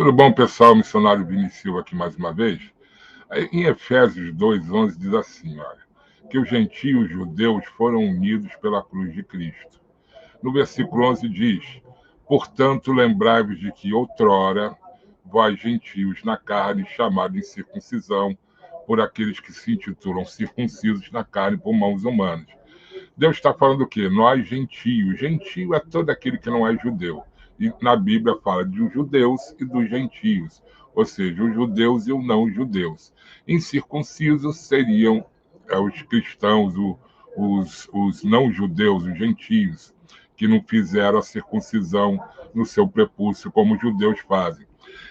Tudo bom, pessoal? Missionário Vinícius Silva aqui mais uma vez. Em Efésios 2:11 diz assim, olha, que os gentios judeus foram unidos pela cruz de Cristo. No versículo 11 diz, portanto, lembrai-vos de que outrora, vós gentios na carne, chamados em circuncisão, por aqueles que se intitulam circuncisos na carne por mãos humanas. Deus está falando o quê? Nós gentios. Gentio é todo aquele que não é judeu. E na Bíblia fala dos judeus e dos gentios, ou seja, os judeus e os não judeus. Incircuncisos seriam os cristãos, os não judeus, os gentios, que não fizeram a circuncisão no seu prepúcio como os judeus fazem.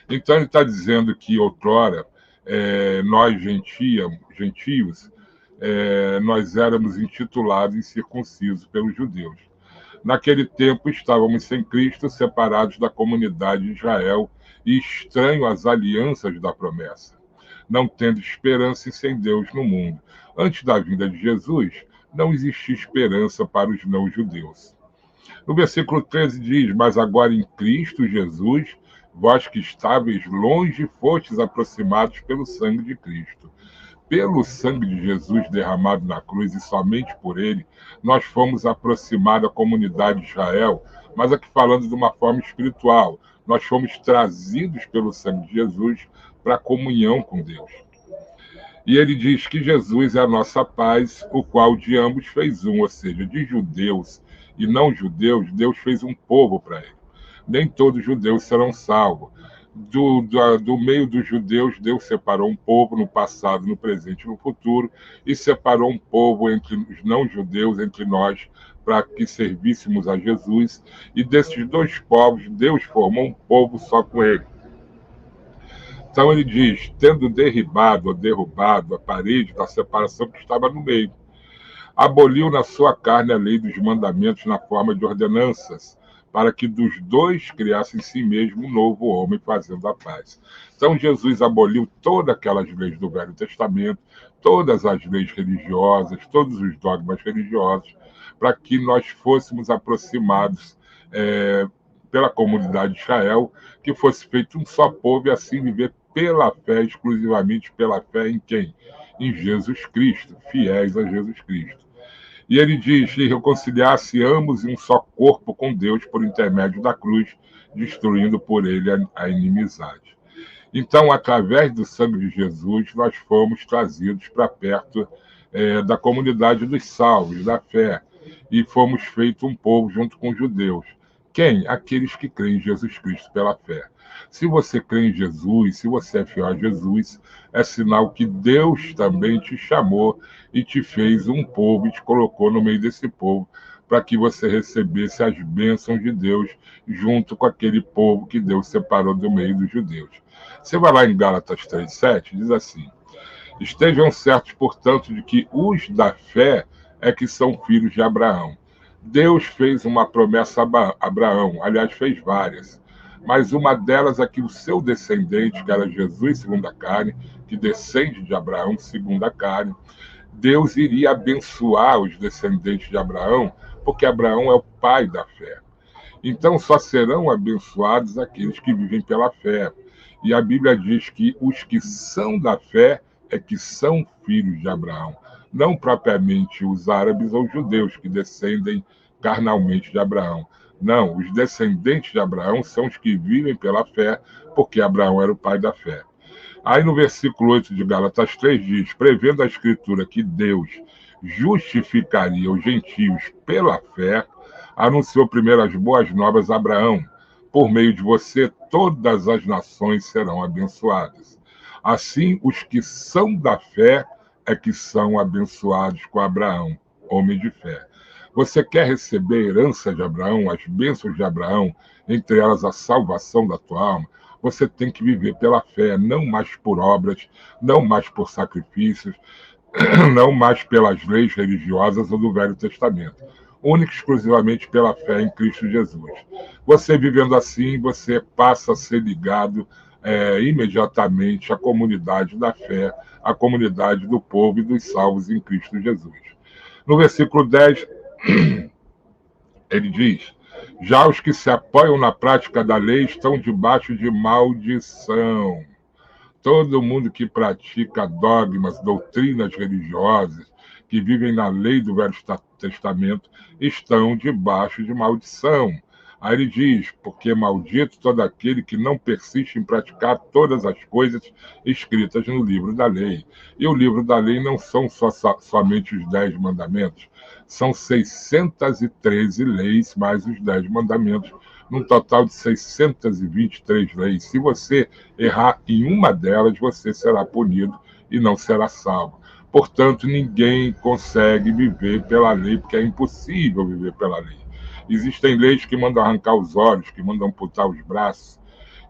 Então ele está dizendo que outrora nós gentios, nós éramos intitulados incircuncisos pelos judeus. Naquele tempo estávamos sem Cristo, separados da comunidade de Israel e estranhos às alianças da promessa, não tendo esperança e sem Deus no mundo. Antes da vinda de Jesus, não existia esperança para os não-judeus. No versículo 13 diz, mas agora em Cristo Jesus, vós que estáveis longe, fostes aproximados pelo sangue de Cristo. Pelo sangue de Jesus derramado na cruz e somente por ele, nós fomos aproximados à comunidade de Israel, mas aqui falando de uma forma espiritual. Nós fomos trazidos pelo sangue de Jesus para a comunhão com Deus. E ele diz que Jesus é a nossa paz, o qual de ambos fez um, ou seja, de judeus e não judeus, Deus fez um povo para ele. Nem todos os judeus serão salvos. Do meio dos judeus, Deus separou um povo no passado, no presente e no futuro, e separou um povo entre os não-judeus, entre nós, para que servíssemos a Jesus. E desses dois povos, Deus formou um povo só com ele. Então ele diz, tendo derribado ou derrubado a parede da separação que estava no meio, aboliu na sua carne a lei dos mandamentos na forma de ordenanças, para que dos dois criasse em si mesmo um novo homem, fazendo a paz. Então Jesus aboliu todas aquelas leis do Velho Testamento, todas as leis religiosas, todos os dogmas religiosos, para que nós fôssemos aproximados pela comunidade de Israel, que fosse feito um só povo e assim viver pela fé, exclusivamente pela fé em quem? Em Jesus Cristo, fiéis a Jesus Cristo. E ele diz que reconciliar-se ambos em um só corpo com Deus por intermédio da cruz, destruindo por ele a inimizade. Então, através do sangue de Jesus, nós fomos trazidos para perto da comunidade dos salvos, da fé, e fomos feitos um povo junto com os judeus. Quem? Aqueles que creem em Jesus Cristo pela fé. Se você crê em Jesus, se você é fiel a Jesus, é sinal que Deus também te chamou e te fez um povo e te colocou no meio desse povo para que você recebesse as bênçãos de Deus junto com aquele povo que Deus separou do meio dos judeus. Você vai lá em Gálatas 3:7, diz assim, estejam certos, portanto, de que os da fé é que são filhos de Abraão. Deus fez uma promessa a Abraão, aliás, fez várias, mas uma delas é que o seu descendente, que era Jesus segundo a carne, que descende de Abraão segundo a carne, Deus iria abençoar os descendentes de Abraão, porque Abraão é o pai da fé. Então só serão abençoados aqueles que vivem pela fé. E a Bíblia diz que os que são da fé é que são filhos de Abraão, não propriamente os árabes ou os judeus que descendem carnalmente de Abraão. Não, os descendentes de Abraão são os que vivem pela fé, porque Abraão era o pai da fé. Aí no versículo 8 de Gálatas 3 diz, prevendo a Escritura que Deus justificaria os gentios pela fé, anunciou primeiro as boas novas a Abraão. Por meio de você, todas as nações serão abençoadas. Assim, os que são da fé é que são abençoados com Abraão, homem de fé. Você quer receber a herança de Abraão, as bênçãos de Abraão, entre elas a salvação da tua alma? Você tem que viver pela fé, não mais por obras, não mais por sacrifícios, não mais pelas leis religiosas ou do Velho Testamento. Única e exclusivamente pela fé em Cristo Jesus. Você vivendo assim, você passa a ser ligado imediatamente à comunidade da fé, à comunidade do povo e dos salvos em Cristo Jesus. No versículo 10, ele diz Já os que se apoiam na prática da lei estão debaixo de maldição. Todo mundo que pratica dogmas, doutrinas religiosas, que vivem na lei do Velho Testamento, estão debaixo de maldição. Aí ele diz, porque maldito todo aquele que não persiste em praticar todas as coisas escritas no livro da lei. E o livro da lei não são somente os 10 mandamentos, são 613 leis mais os 10 mandamentos, num total de 623 leis. Se você errar em uma delas, você será punido e não será salvo. Portanto, ninguém consegue viver pela lei, porque é impossível viver pela lei. Existem leis que mandam arrancar os olhos, que mandam amputar os braços.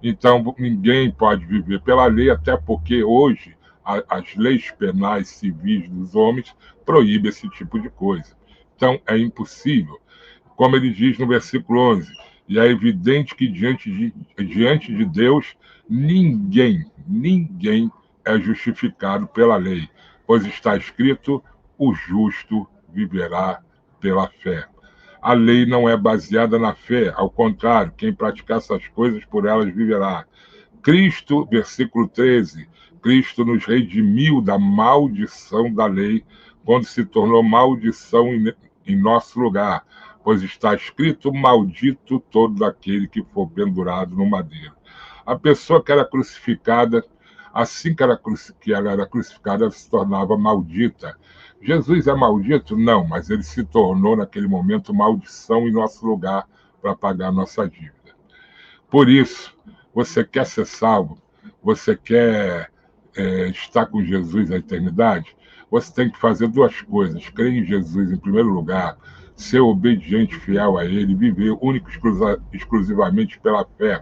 Então, ninguém pode viver pela lei, até porque hoje as leis penais civis dos homens proíbem esse tipo de coisa. Então, impossível. Como ele diz no versículo 11, e é evidente que diante de Deus, ninguém é justificado pela lei, pois está escrito, o justo viverá pela fé. A lei não é baseada na fé, ao contrário, quem praticar essas coisas, por elas viverá. Cristo, versículo 13, Cristo nos redimiu da maldição da lei, quando se tornou maldição em nosso lugar, pois está escrito, maldito todo aquele que for pendurado no madeiro. A pessoa que era crucificada, assim que ela era crucificada, ela se tornava maldita. Jesus é maldito? Não, mas ele se tornou, naquele momento, maldição em nosso lugar para pagar nossa dívida. Por isso, você quer ser salvo? Você quer estar com Jesus na eternidade? Você tem que fazer duas coisas: crer em Jesus em primeiro lugar, ser obediente, fiel a Ele, viver único exclusivamente pela fé.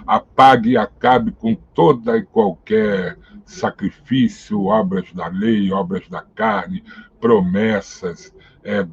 Apague e acabe com toda e qualquer sacrifício, obras da lei, obras da carne, promessas,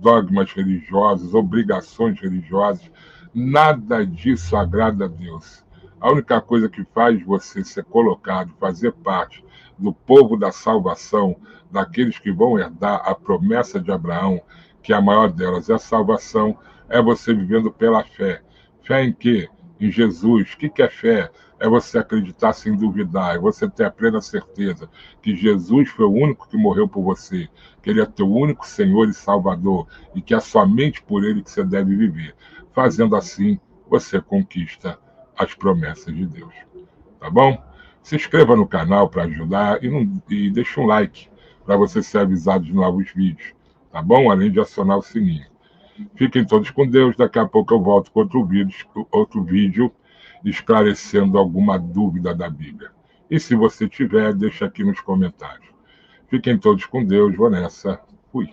dogmas religiosos, obrigações religiosas. Nada disso agrada a Deus. A única coisa que faz você ser colocado, fazer parte do povo da salvação, daqueles que vão herdar a promessa de Abraão, que a maior delas é a salvação, é você vivendo pela fé. Fé em quê? Em Jesus. O que é fé? É você acreditar sem duvidar, é você ter a plena certeza que Jesus foi o único que morreu por você, que Ele é teu único Senhor e Salvador, e que é somente por Ele que você deve viver. Fazendo assim, você conquista as promessas de Deus. Tá bom? Se inscreva no canal para ajudar e deixe um like para você ser avisado de novos vídeos. Tá bom? Além de acionar o sininho. Fiquem todos com Deus. Daqui a pouco eu volto com outro vídeo esclarecendo alguma dúvida da Bíblia. E se você tiver, deixa aqui nos comentários. Fiquem todos com Deus. Vou nessa. Fui.